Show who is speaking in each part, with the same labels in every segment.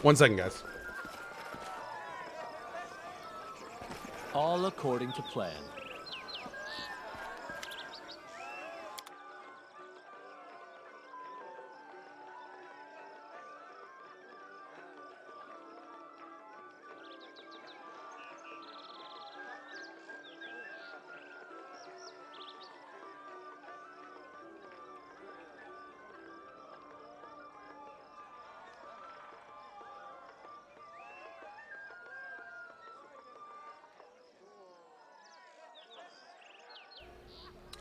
Speaker 1: 1 second, guys.
Speaker 2: All according to plan.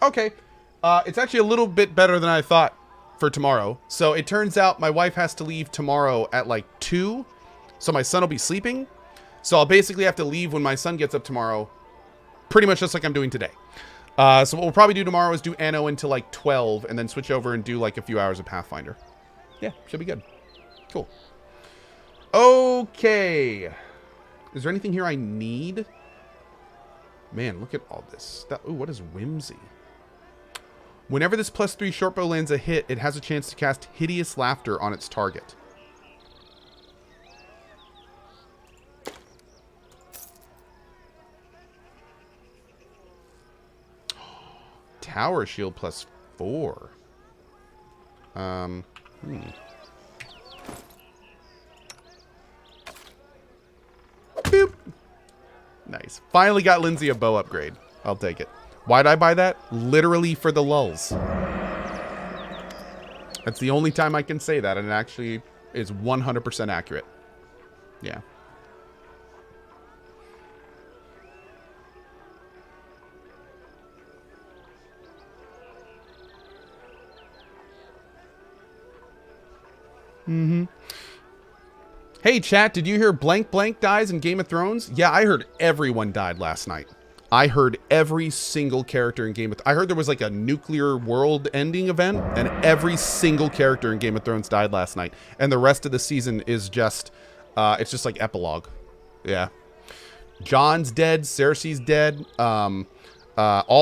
Speaker 1: Okay. It's actually a little bit better than I thought for tomorrow. So it turns out my wife has to leave tomorrow at like 2. So my son will be sleeping. So I'll basically have to leave when my son gets up tomorrow. Pretty much just like I'm doing today. So what we'll probably do tomorrow is do Anno until like 12. And then switch over and do like a few hours of Pathfinder. Yeah, should be good. Cool. Okay. Is there anything here I need? Man, look at all this stuff. Ooh, what is Whimsy? Whenever this +3 shortbow lands a hit, it has a chance to cast Hideous Laughter on its target. Tower Shield +4. Boop. Nice. Finally got Lindsay a bow upgrade. I'll take it. Why'd I buy that? Literally for the lulz. That's the only time I can say that, and it actually is 100% accurate. Yeah. Hey, chat, did you hear blank blank dies in Game of Thrones? Yeah, I heard everyone died last night. I heard every single character in Game of... I heard there was like a nuclear world ending event, and every single character in Game of Thrones died last night. And the rest of the season is just... it's just like epilogue. Yeah. Jon's dead. Cersei's dead. All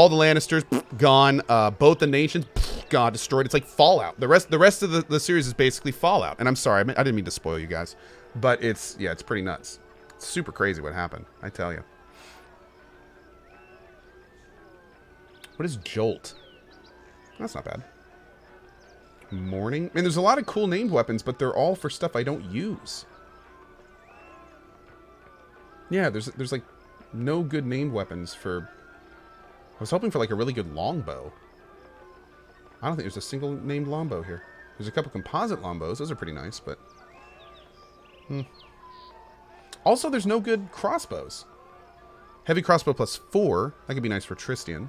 Speaker 1: the Lannisters, gone. Both the nations, gone, destroyed. It's like Fallout. The rest of the series is basically Fallout. And I'm sorry, I didn't mean to spoil you guys. But it's... yeah, it's pretty nuts. It's super crazy what happened, I tell you. What is Jolt? That's not bad. Morning? I mean, there's a lot of cool named weapons, but they're all for stuff I don't use. Yeah, there's like no good named weapons for... I was hoping for like a really good longbow. I don't think there's a single named longbow here. There's a couple composite longbows. Those are pretty nice, but... Also, there's no good crossbows. Heavy crossbow +4. That could be nice for Tristian.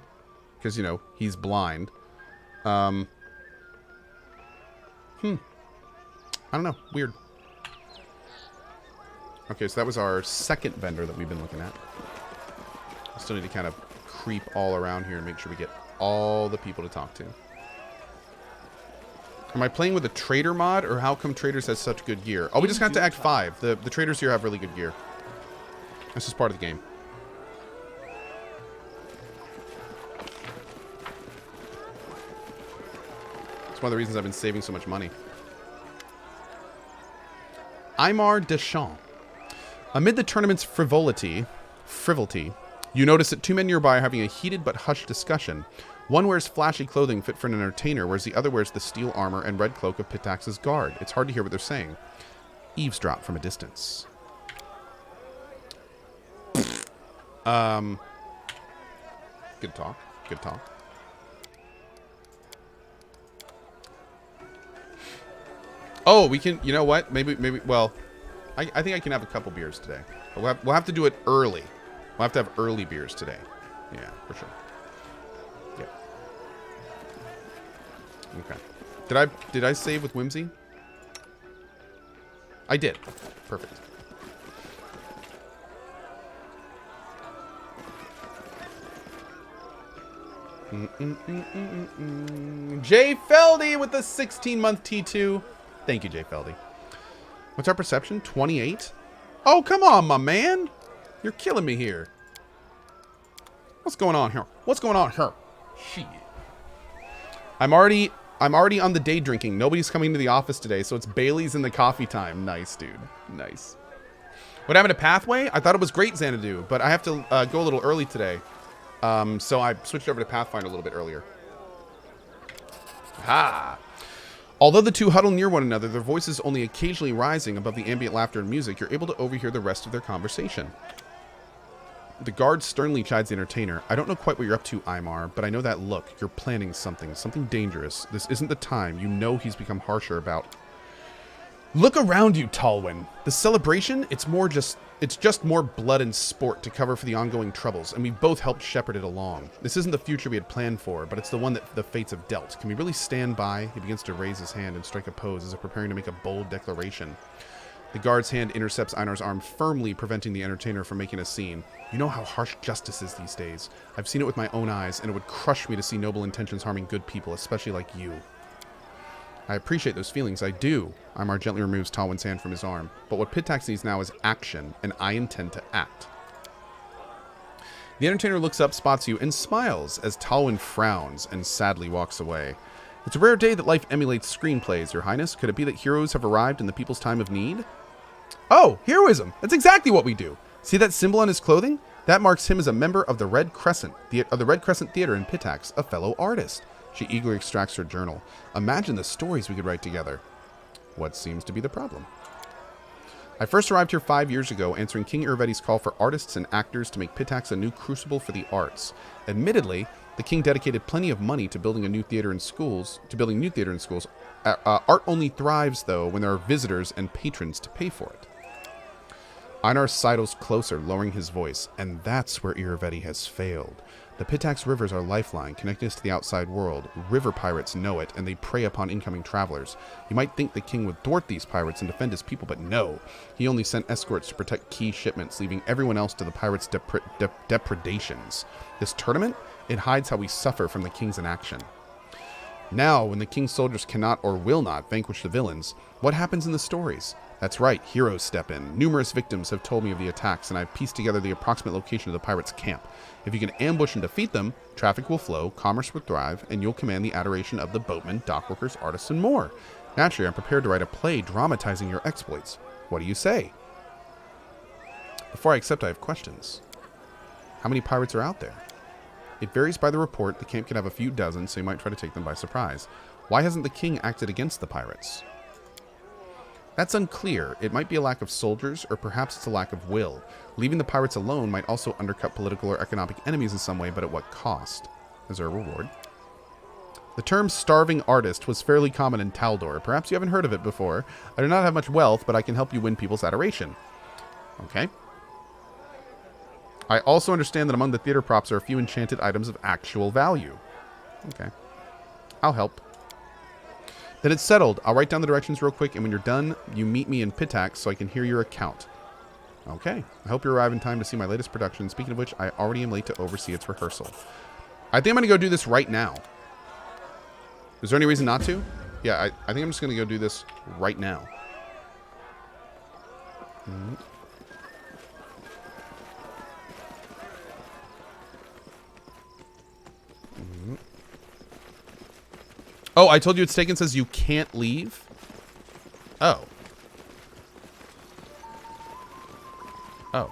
Speaker 1: Because, you know, he's blind. I don't know. Weird. Okay, so that was our second vendor that we've been looking at. I still need to kind of creep all around here and make sure we get all the people to talk to. Am I playing with a trader mod, or how come traders has such good gear? Oh, we just got to Act 5. The traders here have really good gear. That's just part of the game. One of the reasons I've been saving so much money. Aymar Deschamps. Amid the tournament's frivolity, you notice that 2 men nearby are having a heated but hushed discussion. One wears flashy clothing fit for an entertainer, whereas the other wears the steel armor and red cloak of Pitax's guard. It's hard to hear what they're saying. Eavesdrop from a distance. Good talk. Good talk. Oh, we can, you know what? Maybe, well, I think I can have a couple beers today. But we'll have to do it early. We'll have to have early beers today. Yeah, for sure. Yeah. Okay. Did I save with Whimsy? I did. Perfect. Jay Feldy with the 16-month T2. Thank you, Jay Feldy. What's our perception? 28? Oh, come on, my man. You're killing me here. What's going on here? What's going on here? Shit. I'm already I'm already on the day drinking. Nobody's coming to the office today, so it's Bailey's in the coffee time. Nice, dude. Nice. What happened to Pathway? I thought it was great, Xanadu, but I have to go a little early today. So I switched over to Pathfinder a little bit earlier. Ha! Although the two huddle near one another, their voices only occasionally rising above the ambient laughter and music, you're able to overhear the rest of their conversation. The guard sternly chides the entertainer. I don't know quite what you're up to, Aymar, but I know that look. You're planning something dangerous. This isn't the time. You know he's become harsher about... Look around you, Talwyn. The celebration, it's just more blood and sport to cover for the ongoing troubles, and we've both helped shepherd it along. This isn't the future we had planned for, but it's the one that the fates have dealt. Can we really stand by? He begins to raise his hand and strike a pose as if preparing to make a bold declaration. The guard's hand intercepts Einar's arm, firmly preventing the entertainer from making a scene. You know how harsh justice is these days. I've seen it with my own eyes, and it would crush me to see noble intentions harming good people, especially like you. I appreciate those feelings, I do. Aymar gently removes Talwyn's hand from his arm. But what Pitax needs now is action, and I intend to act. The entertainer looks up, spots you, and smiles as Talwyn frowns and sadly walks away. It's a rare day that life emulates screenplays, Your Highness. Could it be that heroes have arrived in the people's time of need? Oh, heroism! That's exactly what we do! See that symbol on his clothing? That marks him as a member of the Red Crescent, the Red Crescent Theater in Pitax, a fellow artist. She eagerly extracts her journal. Imagine the stories we could write together. What seems to be the problem? I first arrived here 5 years ago, answering King Irvetti's call for artists and actors to make Pitax a new crucible for the arts. Admittedly, the king dedicated plenty of money to building new theater in schools. Art only thrives, though, when there are visitors and patrons to pay for it. Einar sidles closer, lowering his voice, and that's where Irvetti has failed. The Pitax rivers are lifeline, connecting us to the outside world. River pirates know it, and they prey upon incoming travelers. You might think the king would thwart these pirates and defend his people, but no. He only sent escorts to protect key shipments, leaving everyone else to the pirates' depredations. This tournament? It hides how we suffer from the king's inaction. Now, when the king's soldiers cannot or will not vanquish the villains, what happens in the stories? That's right, heroes step in. Numerous victims have told me of the attacks, and I've pieced together the approximate location of the pirates' camp. If you can ambush and defeat them, traffic will flow, commerce will thrive, and you'll command the adoration of the boatmen, dockworkers, artists, and more. Naturally, I'm prepared to write a play dramatizing your exploits. What do you say? Before I accept, I have questions. How many pirates are out there? It varies by the report. The camp can have a few dozen, so you might try to take them by surprise. Why hasn't the king acted against the pirates? That's unclear. It might be a lack of soldiers, or perhaps it's a lack of will. Leaving the pirates alone might also undercut political or economic enemies in some way, but at what cost? Is there a reward? The term starving artist was fairly common in Taldor. Perhaps you haven't heard of it before. I do not have much wealth, but I can help you win people's adoration. Okay. I also understand that among the theater props are a few enchanted items of actual value. Okay. I'll help. Then it's settled. I'll write down the directions real quick, and when you're done, you meet me in Pitax so I can hear your account. Okay. I hope you arrive in time to see my latest production. Speaking of which, I already am late to oversee its rehearsal. I think I'm going to go do this right now. Is there any reason not to? Yeah, I think I'm just going to go do this right now. Mm-hmm. Mm-hmm. Oh, I told you it's taken, says you can't leave? Oh. Oh.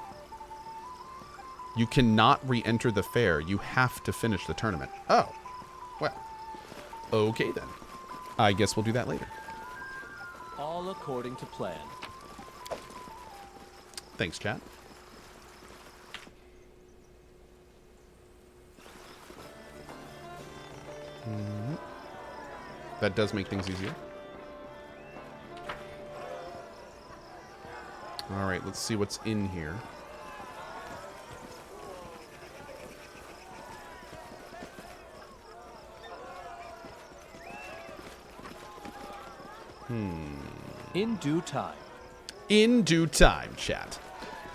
Speaker 1: You cannot re-enter the fair. You have to finish the tournament. Oh. Well. Okay, then. I guess we'll do that later.
Speaker 2: All according to plan.
Speaker 1: Thanks, chat. Mm-hmm. That does make things easier. All right, let's see what's in here.
Speaker 2: In due time.
Speaker 1: In due time, chat.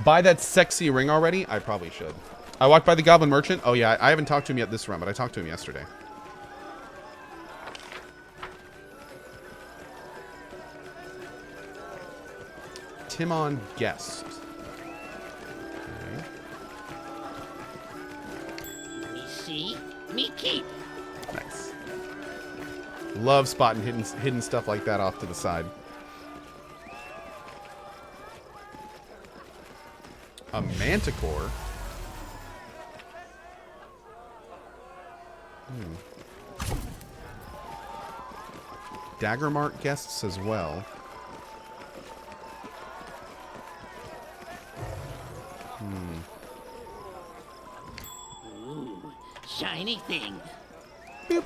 Speaker 1: Buy that sexy ring already? I probably should. I walked by the Goblin Merchant. Oh, yeah, I haven't talked to him yet this run, but I talked to him yesterday. Timon Guest. Okay.
Speaker 3: Me see, me keep.
Speaker 1: Nice. Love spotting hidden stuff like that off to the side. A manticore? Dagger mark guests as well.
Speaker 3: Ooh, shiny thing.
Speaker 1: Boop.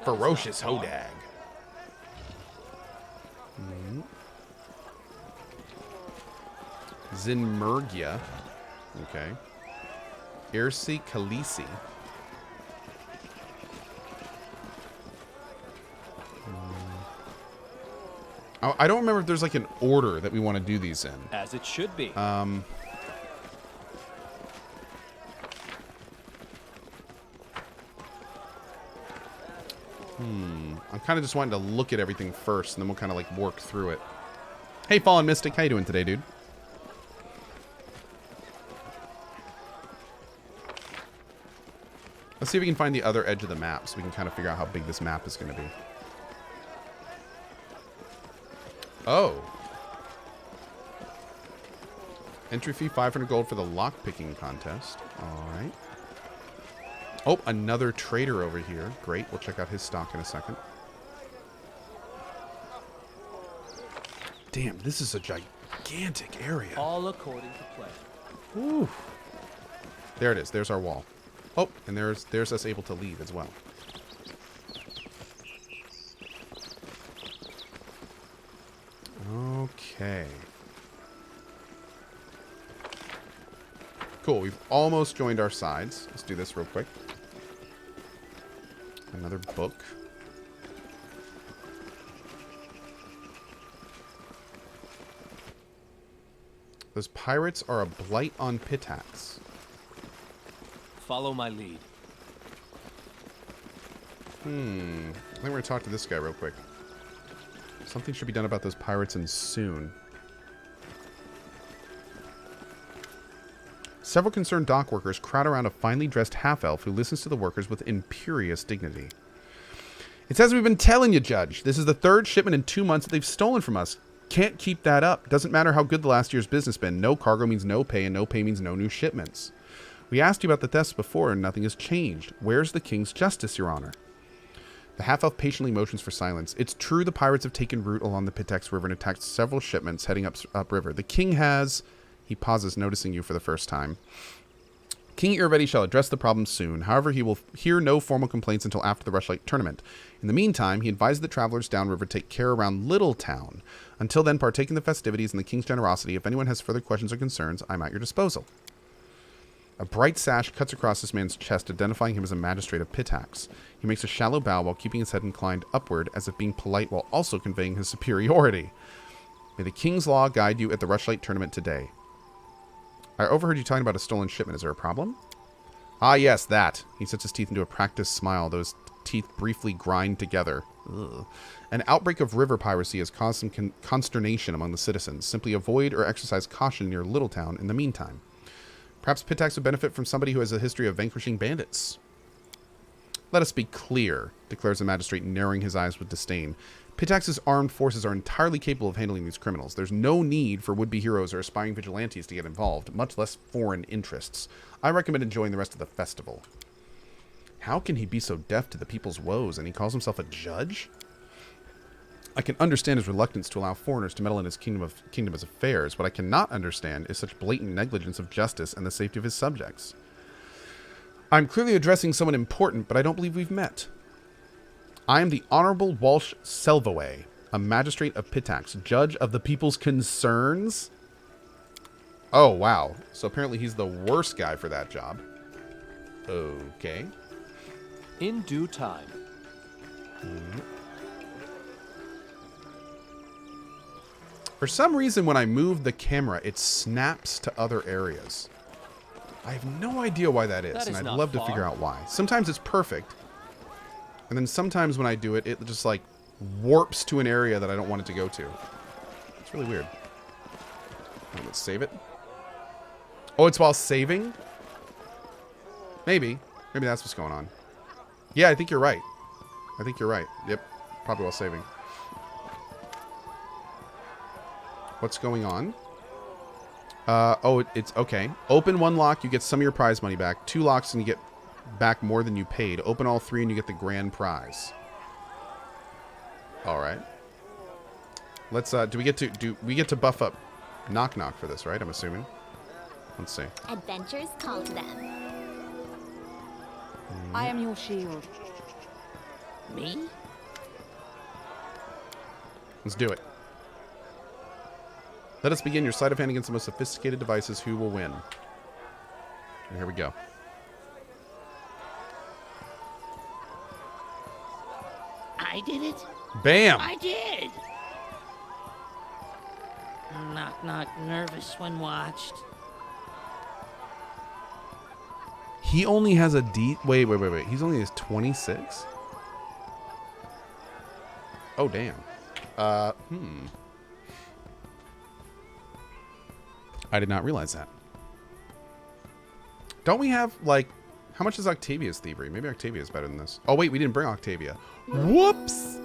Speaker 1: Ferocious Hodag. Zinmurgia. Okay. Irsi Khaleesi. I don't remember if there's like an order that we want to do these in.
Speaker 2: As it should be.
Speaker 1: I'm kind of just wanting to look at everything first, and then we'll kind of like work through it. Hey, Fallen Mystic, how you doing today, dude? Let's see if we can find the other edge of the map, so we can kind of figure out how big this map is going to be. Oh. Entry fee 500 gold for the lockpicking contest. All right. Oh, another trader over here. Great. We'll check out his stock in a second. Damn, this is a gigantic area.
Speaker 2: All according to plan.
Speaker 1: Ooh. There it is. There's our wall. Oh, and there's us able to leave as well. Okay. Cool. We've almost joined our sides. Let's do this real quick. Another book. Those pirates are a blight on Pitax.
Speaker 2: Follow my lead.
Speaker 1: I think we're going to talk to this guy real quick. Something should be done about those pirates and soon. Several concerned dock workers crowd around a finely dressed half-elf who listens to the workers with imperious dignity. It says we've been telling you, Judge. This is the third shipment in 2 months that they've stolen from us. Can't keep that up. Doesn't matter how good the last year's business been. No cargo means no pay, and no pay means no new shipments. We asked you about the thefts before, and nothing has changed. Where's the king's justice, Your Honor? The half-elf patiently motions for silence. It's true the pirates have taken route along the Pitax River and attacked several shipments heading upriver. The king has... He pauses, noticing you for the first time. King Irvedi shall address the problem soon. However, he will hear no formal complaints until after the Rushlight tournament. In the meantime, he advised the travelers downriver take care around Little Town. Until then, partake in the festivities and the king's generosity. If anyone has further questions or concerns, I'm at your disposal. A bright sash cuts across this man's chest, identifying him as a magistrate of Pitax. He makes a shallow bow while keeping his head inclined upward, as if being polite while also conveying his superiority. May the king's law guide you at the Rushlight tournament today. I overheard you talking about a stolen shipment. Is there a problem? Ah, yes, that. He sets his teeth into a practiced smile. Those teeth briefly grind together. Ugh. An outbreak of river piracy has caused some consternation among the citizens. Simply avoid or exercise caution near Little Town in the meantime. Perhaps Pitax would benefit from somebody who has a history of vanquishing bandits. Let us be clear, declares the magistrate, narrowing his eyes with disdain. Pitax's armed forces are entirely capable of handling these criminals. There's no need for would-be heroes or aspiring vigilantes to get involved, much less foreign interests. I recommend enjoying the rest of the festival. How can he be so deaf to the people's woes, and he calls himself a judge? I can understand his reluctance to allow foreigners to meddle in his kingdom's affairs. What I cannot understand is such blatant negligence of justice and the safety of his subjects. I'm clearly addressing someone important, but I don't believe we've met. I am the Honorable Walsh Selvaway, a magistrate of Pitax, judge of the people's concerns. Oh, wow. So apparently he's the worst guy for that job. Okay.
Speaker 2: In due time.
Speaker 1: For some reason, when I move the camera, it snaps to other areas. I have no idea why that is, and I'd love to figure out why. Sometimes it's perfect. And then sometimes when I do it, it just like warps to an area that I don't want it to go to. It's really weird. Let's save it. Oh, it's while saving? Maybe. Maybe that's what's going on. Yeah, I think you're right. I think you're right. Yep. Probably while saving. What's going on? Oh, it's okay. Open one lock, you get some of your prize money back. 2 locks and you get back more than you paid. Open all 3 and you get the grand prize. All right. Let's do we get to buff up Knock Knock for this, right? I'm assuming. Let's see.
Speaker 4: Adventures call to them.
Speaker 5: I am your shield.
Speaker 3: Me?
Speaker 1: Let's do it. Let us begin your sleight of hand against the most sophisticated devices. Who will win? And here we go.
Speaker 3: I did it?
Speaker 1: Bam!
Speaker 3: I did! Knock, knock, nervous when watched.
Speaker 1: He only has a D. Wait. He's only has 26? Oh, damn. I did not realize that. Don't we have, like... How much is Octavia's thievery? Maybe Octavia's better than this. Oh, wait. We didn't bring Octavia. Whoops!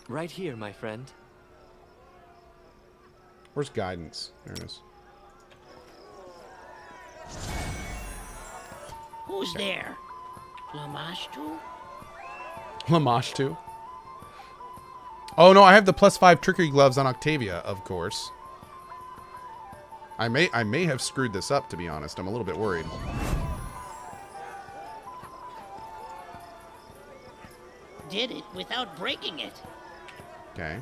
Speaker 2: Right here, my friend.
Speaker 1: Where's guidance? There it is.
Speaker 3: Who's there? Lamashtu?
Speaker 1: Lamash too. Oh no, I have the +5 trickery gloves on Octavia, of course. I may have screwed this up, to be honest. I'm a little bit worried.
Speaker 3: Did it without breaking it.
Speaker 1: Okay.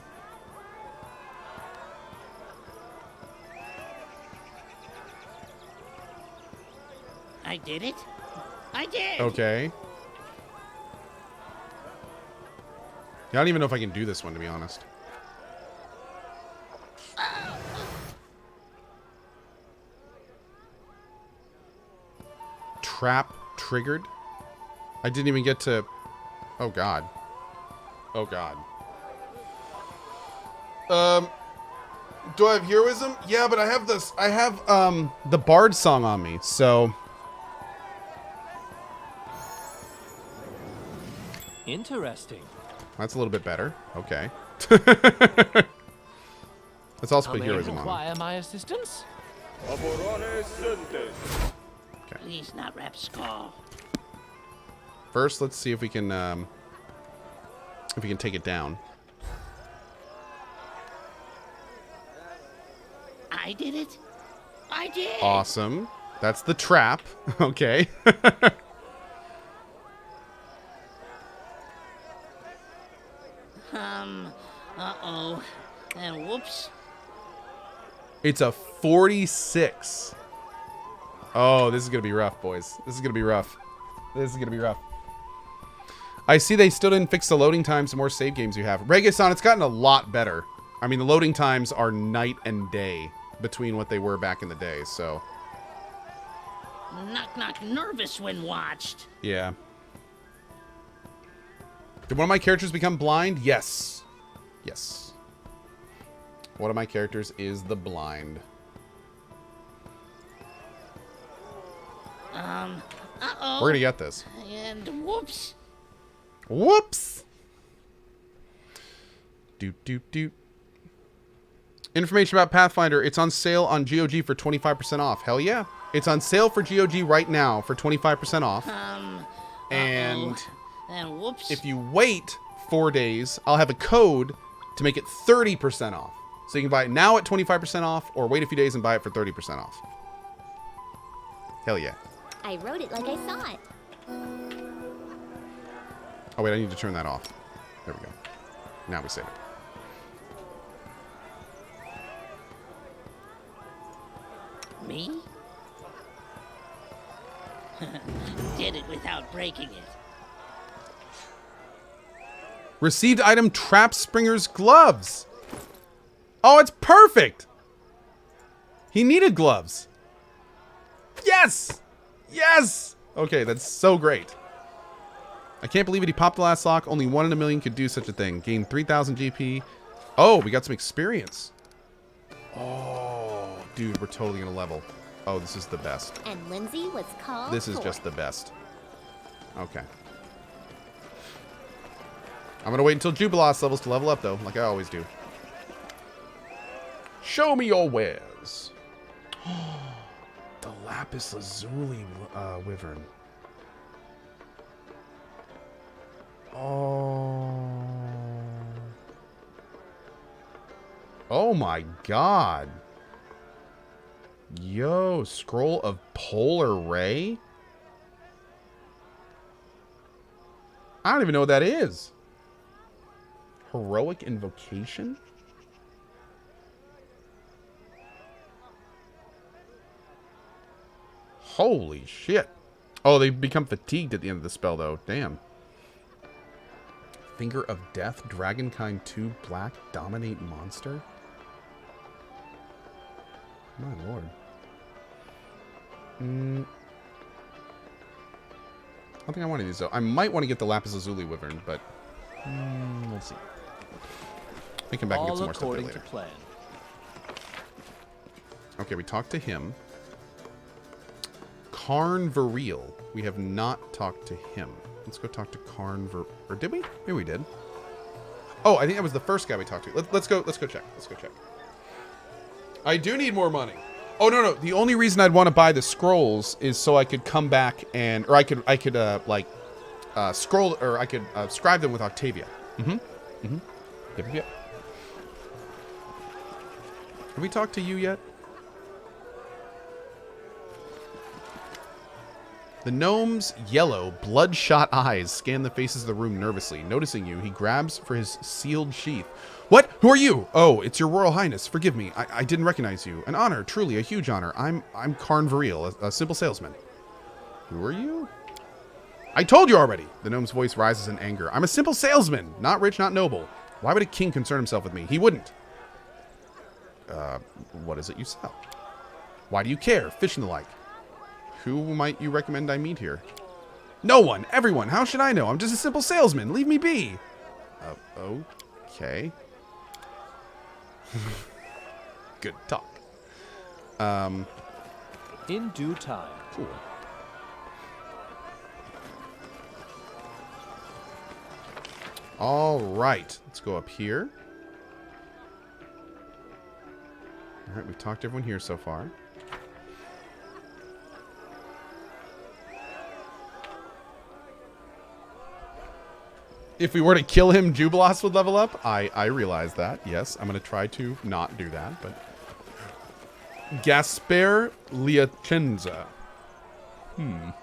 Speaker 3: I did it? I did!
Speaker 1: Okay. Yeah, I don't even know if I can do this one, to be honest. Trap triggered? I didn't even get to... Oh, God. Oh, God. Do I have heroism? Yeah, but I have this... I have, the Bard song on me, so...
Speaker 2: Interesting.
Speaker 1: That's a little bit better. Okay. Let's also put heroism on.
Speaker 2: Require my assistance?
Speaker 3: Please not rap skull.
Speaker 1: First, let's see if we can take it down.
Speaker 3: I did it? I did!
Speaker 1: Awesome. That's the trap. Okay.
Speaker 3: Uh-oh. And whoops.
Speaker 1: It's a 46. Oh, this is going to be rough, boys. This is going to be rough. This is going to be rough. I see they still didn't fix the loading times the more save games you have. Regisan, it's gotten a lot better. I mean, the loading times are night and day between what they were back in the day, so...
Speaker 3: Knock, knock, nervous when watched.
Speaker 1: Yeah. Did one of my characters become blind? Yes. Yes. One of my characters is the blind.
Speaker 3: Uh-oh.
Speaker 1: We're gonna get this.
Speaker 3: And whoops.
Speaker 1: Whoops! Doot, doot, doot. Information about Pathfinder. It's on sale on GOG for 25% off. Hell yeah. It's on sale for GOG right now for 25% off. And
Speaker 3: And whoops.
Speaker 1: if you wait 4 days, I'll have a code to make it 30% off. So you can buy it now at 25% off, or wait a few days and buy it for 30% off. Hell yeah.
Speaker 4: I wrote it like I saw it.
Speaker 1: Oh wait, I need to turn that off. There we go. Now we save it.
Speaker 3: Me? Did it without breaking it.
Speaker 1: Received item Trap Springer's gloves. Oh, it's perfect. He needed gloves. Yes. Yes. Okay, that's so great. I can't believe it. He popped the last lock. Only 1 in a million could do such a thing. Gain 3,000 GP. Oh, we got some experience. Oh, dude, we're totally going to level. Oh, this is the best.
Speaker 4: And Lindsay was called
Speaker 1: This is
Speaker 4: forth.
Speaker 1: just the best. Okay. I'm going to wait until Jubilos levels to level up, though, like I always do. Show me your wares. The Lapis Lazuli Wyvern. Oh. Oh my god. Yo, Scroll of Polar Ray? I don't even know what that is. Heroic Invocation? Holy shit. Oh, they become fatigued at the end of the spell, though. Damn. Finger of Death, Dragonkind 2, Black, Dominate Monster? My lord. I don't think I want these, though. I might want to get the Lapis Lazuli Wyvern, but we'll see. We can back and get some more stuff there later.
Speaker 2: Plan.
Speaker 1: Okay, we talked to him. Karn Viril. We have not talked to him. Let's go talk to Karn Viril. Or did we? Maybe we did. Oh, I think that was the first guy we talked to. Let's go check. Let's go check. I do need more money. Oh, no. The only reason I'd want to buy the scrolls is so I could come back and... Or I could scroll... Or I could scribe them with Octavia. Yep. Have we talked to you yet? The gnome's yellow, bloodshot eyes scan the faces of the room nervously. Noticing you, he grabs for his sealed sheath. What? Who are you? Oh, it's your Royal Highness. Forgive me. I didn't recognize you. An honor, truly a huge honor. I'm Karn Viril, a simple salesman. Who are you? I told you already. The gnome's voice rises in anger. I'm a simple salesman. Not rich, not noble. Why would a king concern himself with me? He wouldn't. What is it you sell? Why do you care? Fish and the like. Who might you recommend I meet here? No one. Everyone. How should I know? I'm just a simple salesman. Leave me be. Okay. Good talk.
Speaker 2: In due time.
Speaker 1: Cool. All right. Let's go up here. All right. We've talked to everyone here so far. If we were to kill him, Jubilos would level up. I realize that. Yes, I'm going to try to not do that. But Gasper Liacenza. My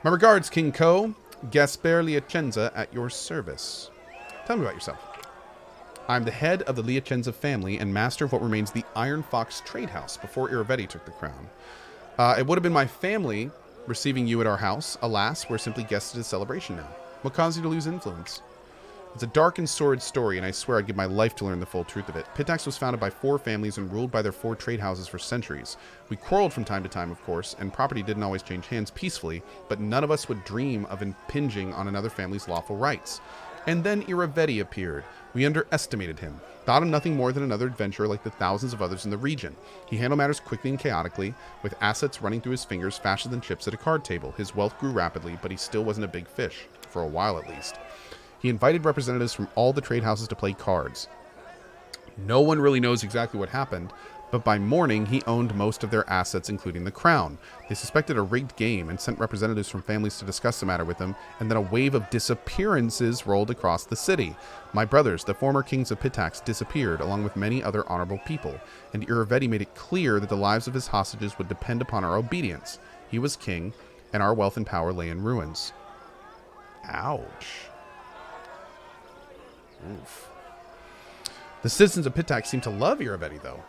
Speaker 1: regards, King Co. Gasper Liacenza at your service. Tell me about yourself. I'm the head of the Liacenza family and master of what remains the Iron Fox Trade House before Iravetti took the crown. It would have been my family receiving you at our house. Alas, we're simply guests at a celebration now. What caused you to lose influence? It's a dark and sordid story, and I swear I'd give my life to learn the full truth of it. Pitax was founded by 4 families and ruled by their 4 trade houses for centuries. We quarreled from time to time, of course, and property didn't always change hands peacefully, but none of us would dream of impinging on another family's lawful rights. And then Iravetti appeared. We underestimated him. Thought him nothing more than another adventurer like the thousands of others in the region. He handled matters quickly and chaotically, with assets running through his fingers faster than chips at a card table. His wealth grew rapidly, but he still wasn't a big fish, for a while at least. He invited representatives from all the trade houses to play cards. No one really knows exactly what happened, but by morning he owned most of their assets, including the crown. They suspected a rigged game and sent representatives from families to discuss the matter with him, and then a wave of disappearances rolled across the city. My brothers, the former kings of Pitax, disappeared, along with many other honorable people, and Iravetti made it clear that the lives of his hostages would depend upon our obedience. He was king, and our wealth and power lay in ruins. Ouch. Oof. The citizens of Pitax seem to love Iravetti, though.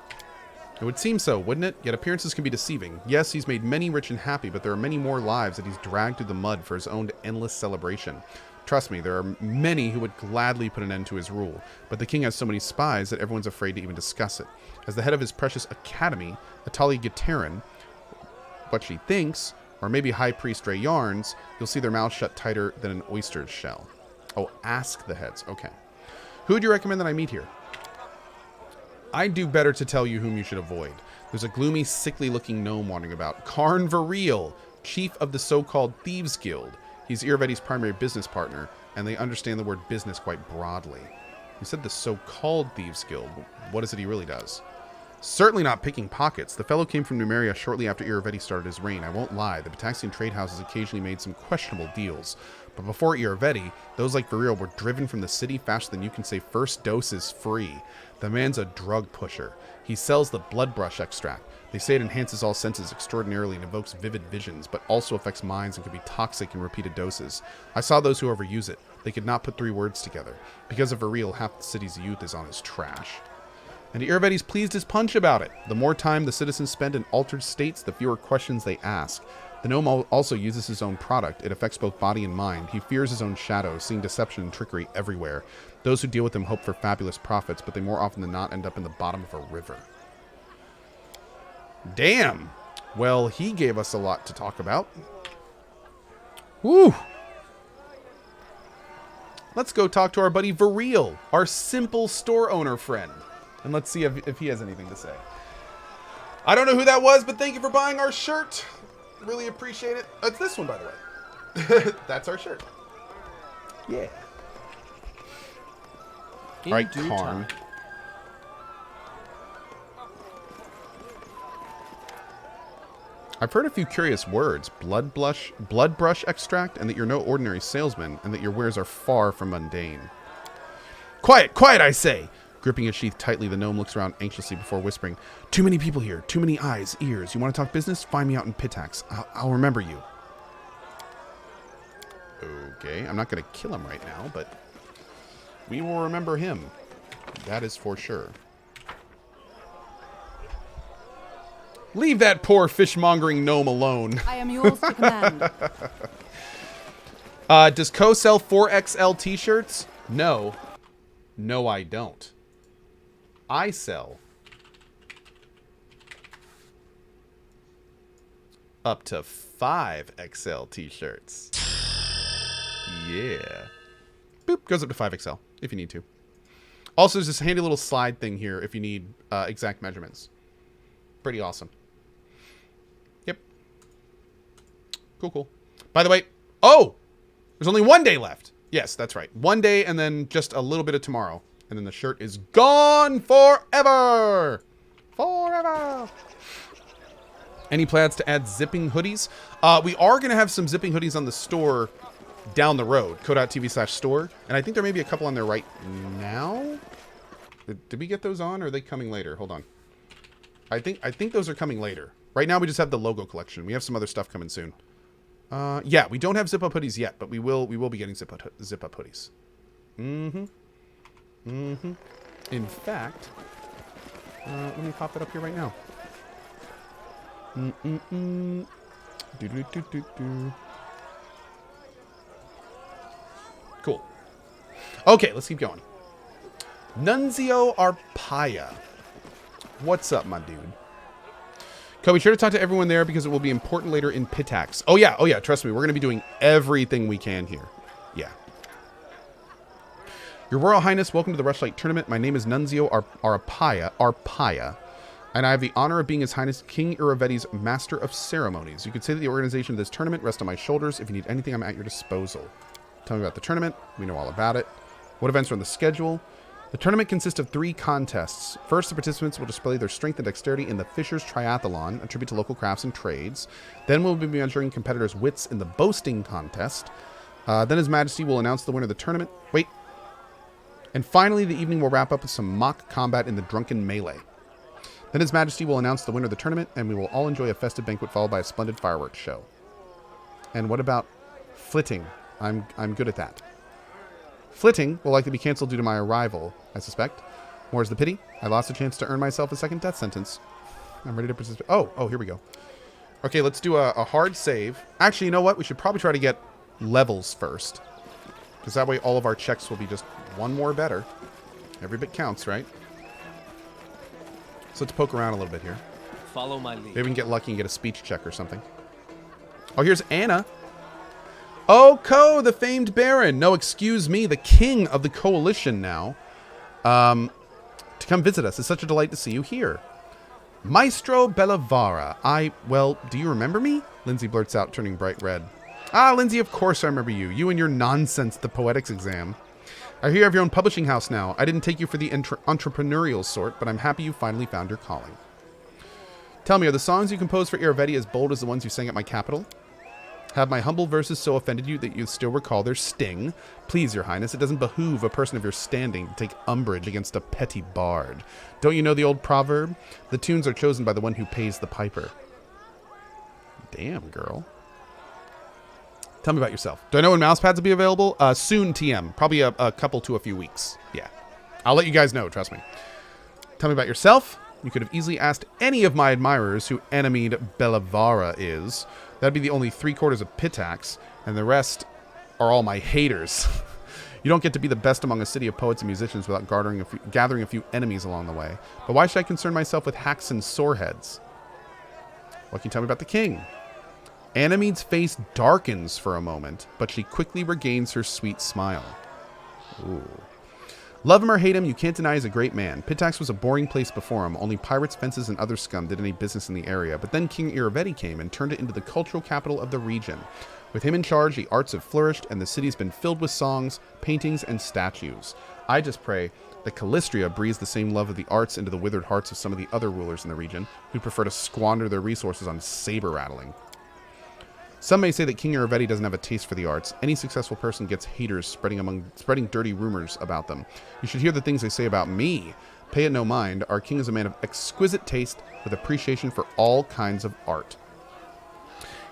Speaker 1: It would seem so, wouldn't it? Yet appearances can be deceiving. Yes, he's made many rich and happy, but there are many more lives that he's dragged through the mud for his own endless celebration. Trust me, there are many who would gladly put an end to his rule, but the king has so many spies that everyone's afraid to even discuss it. As the head of his precious academy, Atalia Gitarin, what she thinks, or maybe High Priest Ray Yarns, you'll see their mouths shut tighter than an oyster's shell. Oh, ask the heads. Okay. Who would you recommend that I meet here? I'd do better to tell you whom you should avoid. There's a gloomy, sickly-looking gnome wandering about. Karn Vareel, chief of the so-called Thieves Guild. He's Irvedi's primary business partner, and they understand the word business quite broadly. You said the so-called Thieves Guild. What is it he really does? Certainly not picking pockets. The fellow came from Numeria shortly after Irvedi started his reign. I won't lie, the Bataxian trade houses occasionally made some questionable deals. But before Irvedi, those like Viril were driven from the city faster than you can say first dose is free. The man's a drug pusher. He sells the blood brush extract. They say it enhances all senses extraordinarily and evokes vivid visions, but also affects minds and can be toxic in repeated doses. I saw those who overuse it. They could not put 3 words together. Because of Viril, half the city's youth is on his trash. And Irvedi's pleased as punch about it. The more time the citizens spend in altered states, the fewer questions they ask. The gnome also uses his own product. It affects both body and mind. He fears his own shadow, seeing deception and trickery everywhere. Those who deal with him hope for fabulous profits, but they more often than not end up in the bottom of a river. Damn! Well, he gave us a lot to talk about. Woo! Let's go talk to our buddy Viril, our simple store owner friend. And let's see if he has anything to say. I don't know who that was, but thank you for buying our shirt. Really appreciate it. It's this one, by the way. That's our shirt. Yeah. All right, Karn. I've heard a few curious words. Blood brush extract, and that you're no ordinary salesman, and that your wares are far from mundane. Quiet, quiet, I say! Gripping his sheath tightly, the gnome looks around anxiously before whispering, "Too many people here. Too many eyes, ears. You want to talk business? Find me out in Pitax. I'll remember you." Okay, I'm not going to kill him right now, but we will remember him. That is for sure. Leave that poor fishmongering gnome alone.
Speaker 5: I am yours to command.
Speaker 1: Does Co sell 4XL t-shirts? No. No, I don't. I sell up to 5XL t-shirts. Yeah. Boop, goes up to 5XL if you need to. Also, there's this handy little slide thing here if you need exact measurements. Pretty awesome. Yep. Cool, cool. By the way, oh! There's only 1 day left. Yes, that's right. 1 day and then just a little bit of tomorrow. And then the shirt is gone forever! Forever! Any plans to add zipping hoodies? We are going to have some zipping hoodies on the store down the road. Co.tv/store. And I think there may be a couple on there right now. Did we get those on or are they coming later? Hold on. I think those are coming later. Right now we just have the logo collection. We have some other stuff coming soon. Yeah, we don't have zip-up hoodies yet, but we will be getting zip-up hoodies. Mm-hmm. Mm-hmm. In fact, let me pop it up here right now. Mm-mm-mm. Do-do-do-do-do. Cool. Okay, let's keep going. Nunzio Arpaia. What's up, my dude? Kobe, sure to talk to everyone there because it will be important later in Pitax. Oh yeah, trust me, we're going to be doing everything we can here. Yeah. Your Royal Highness, welcome to the Rushlight Tournament. My name is Nunzio Arpaia, and I have the honor of being His Highness King Irvedi's Master of Ceremonies. You could say that the organization of this tournament rests on my shoulders. If you need anything, I'm at your disposal. Tell me about the tournament. We know all about it. What events are on the schedule? The tournament consists of 3 contests. First, the participants will display their strength and dexterity in the Fisher's Triathlon, a tribute to local crafts and trades. Then we'll be measuring competitors' wits in the Boasting Contest. Then His Majesty will announce the winner of the tournament. Wait. And finally, the evening will wrap up with some mock combat in the Drunken Melee. Then His Majesty will announce the winner of the tournament, and we will all enjoy a festive banquet followed by a splendid fireworks show. And what about flitting? I'm good at that. Flitting will likely be canceled due to my arrival, I suspect. More's the pity. I lost a chance to earn myself a second death sentence. I'm ready to participate. Oh, here we go. Okay, let's do a hard save. Actually, you know what? We should probably try to get levels first. Because that way all of our checks will be just one more better. Every bit counts, right? So let's poke around a little bit here.
Speaker 2: Follow my lead.
Speaker 1: Maybe we can get lucky and get a speech check or something. Oh, here's Anna. Oh, Ko, the famed Baron. No, excuse me, the king of the coalition now. To come visit us. It's such a delight to see you here. Maestro Bellavara. Well, do you remember me? Lindsay blurts out, turning bright red. Ah, Lindsay, of course I remember you. You and your nonsense, the poetics exam. I hear you have your own publishing house now. I didn't take you for the entrepreneurial sort, but I'm happy you finally found your calling. Tell me, are the songs you composed for Iravetti as bold as the ones you sang at my capital? Have my humble verses so offended you that you still recall their sting? Please, your highness, it doesn't behoove a person of your standing to take umbrage against a petty bard. Don't you know the old proverb? The tunes are chosen by the one who pays the piper. Damn, girl. Tell me about yourself. Do I know when mouse pads will be available? Soon, TM. Probably a couple to a few weeks. Yeah. I'll let you guys know, trust me. Tell me about yourself. You could have easily asked any of my admirers who enemied Bellavara is. That'd be the only 3/4 of Pitax, and the rest are all my haters. You don't get to be the best among a city of poets and musicians without gathering a few enemies along the way. But why should I concern myself with hacks and soreheads? What can you tell me about the king? Anomede's face darkens for a moment, but she quickly regains her sweet smile. Ooh. Love him or hate him, you can't deny he's a great man. Pitax was a boring place before him. Only pirates, fences, and other scum did any business in the area. But then King Iravetti came and turned it into the cultural capital of the region. With him in charge, the arts have flourished, and the city's been filled with songs, paintings, and statues. I just pray that Callistria breathes the same love of the arts into the withered hearts of some of the other rulers in the region, who prefer to squander their resources on saber rattling. Some may say that King Iravetti doesn't have a taste for the arts. Any successful person gets haters spreading dirty rumors about them. You should hear the things they say about me. Pay it no mind. Our king is a man of exquisite taste with appreciation for all kinds of art.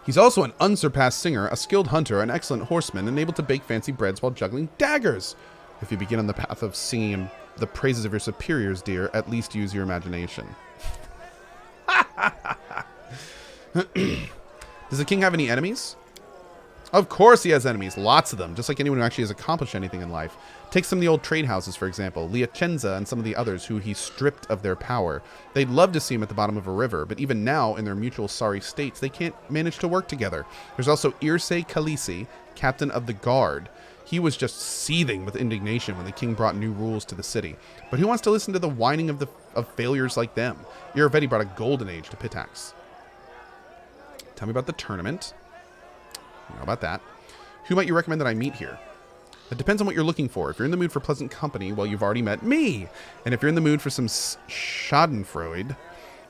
Speaker 1: He's also an unsurpassed singer, a skilled hunter, an excellent horseman, and able to bake fancy breads while juggling daggers. If you begin on the path of singing the praises of your superiors, dear, at least use your imagination. Does the king have any enemies? Of course he has enemies, lots of them, just like anyone who actually has accomplished anything in life. Take some of the old trade houses, for example, Liacenza and some of the others who he stripped of their power. They'd love to see him at the bottom of a river, but even now, in their mutual sorry states, they can't manage to work together. There's also Irse Kalisi, captain of the guard. He was just seething with indignation when the king brought new rules to the city. But who wants to listen to the whining of failures like them? Iravetti brought a golden age to Pitax. Tell me about the tournament. I know about that. Who might you recommend that I meet here? It depends on what you're looking for. If you're in the mood for pleasant company, well, you've already met me. And if you're in the mood for some schadenfreude,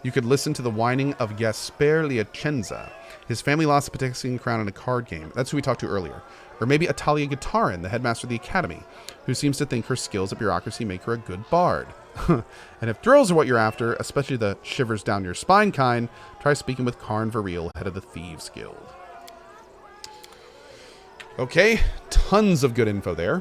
Speaker 1: you could listen to the whining of Gasper Liacenza. His family lost the Pitaxian crown in a card game. That's who we talked to earlier. Or maybe Atalia Gitarin, the headmaster of the academy, who seems to think her skills at bureaucracy make her a good bard. And if thrills are what you're after, especially the shivers down your spine kind, try speaking with Karn Varil, head of the Thieves Guild. Okay, tons of good info there.